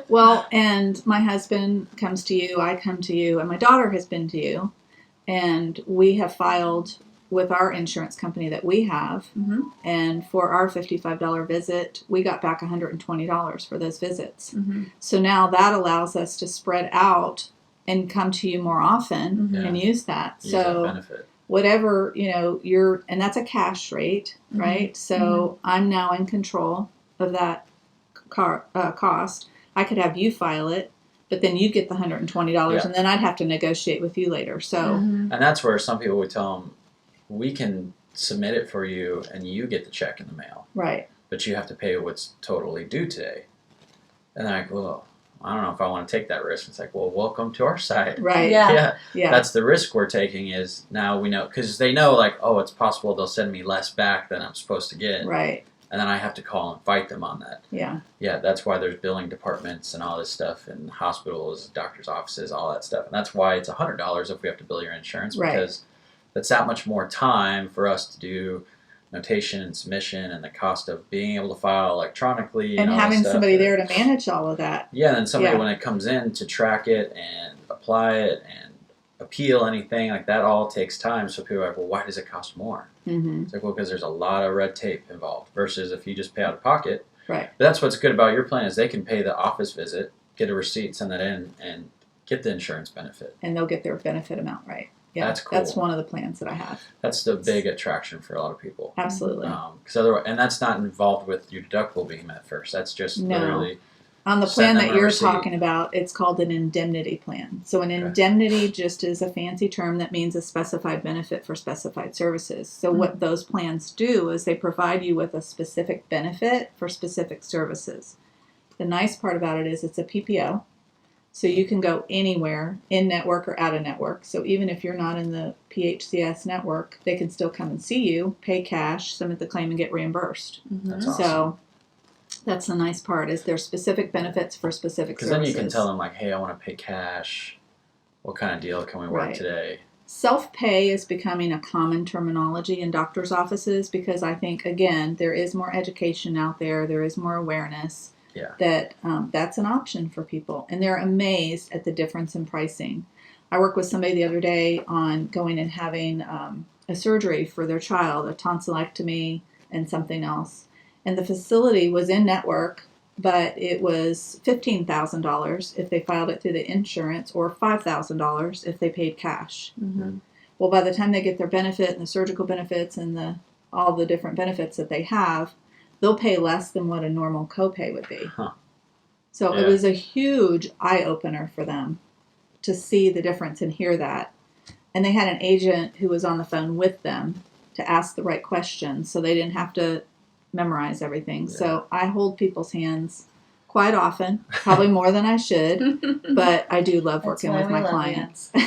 Well, and my husband comes to you, I come to you, and my daughter has been to you, and we have filed with our insurance company that we have, and for our $55 visit, we got back $120 for those visits. So now that allows us to spread out and come to you more often and use that. Use so that benefit. Whatever, and that's a cash rate, right? So I'm now in control of that cost. I could have you file it, but then you get the $120, and then I'd have to negotiate with you later. So, and that's where some people would tell them, we can submit it for you, and you get the check in the mail. Right. But you have to pay what's totally due today. And they're like, well, I don't know if I want to take that risk. It's like, well, welcome to our side. Right. Yeah. That's the risk we're taking. Is now we know, because they know, like, oh, it's possible they'll send me less back than I'm supposed to get. Right. And then I have to call and fight them on that. Yeah. Yeah, that's why there's billing departments and all this stuff, and hospitals, doctors' offices, all that stuff. And that's why it's $100 if we have to bill your insurance, because that's that much more time for us to do notation and submission, and the cost of being able to file electronically. And all having that stuff. somebody there to manage all of that. Yeah, and then somebody when it comes in to track it and apply it and appeal anything, like that all takes time. So people are like, well, why does it cost more? It's like, well, because there's a lot of red tape involved versus if you just pay out of pocket. Right. But that's what's good about your plan is they can pay the office visit, get a receipt, send that in, and get the insurance benefit. And they'll get their benefit amount right. Yeah, that's cool. That's one of the plans that I have. That's the big attraction for a lot of people. Absolutely. Because otherwise, and that's not involved with your deductible being met first. That's just literally. On the plan that you're talking about, it's called an indemnity plan. So an indemnity just is a fancy term that means a specified benefit for specified services. So what those plans do is they provide you with a specific benefit for specific services. The nice part about it is it's a PPO. So you can go anywhere, in network or out of network. So even if you're not in the PHCS network, they can still come and see you, pay cash, submit the claim, and get reimbursed. That's awesome. So that's the nice part is there's specific benefits for specific services. Because then you can tell them, like, hey, I want to pay cash. What kind of deal can we work today? Self-pay is becoming a common terminology in doctors' offices because I think, again, there is more education out there. There is more awareness. That that's an option for people. And they're amazed at the difference in pricing. I worked with somebody the other day on going and having a surgery for their child, a tonsillectomy and something else. And the facility was in network, but it was $15,000 if they filed it through the insurance or $5,000 if they paid cash. Well, by the time they get their benefit and the surgical benefits and all the different benefits that they have, they'll pay less than what a normal copay would be. So it was a huge eye-opener for them to see the difference and hear that. And they had an agent who was on the phone with them to ask the right questions so they didn't have to memorize everything. So I hold people's hands quite often, probably more than I should, but I do love working with my clients.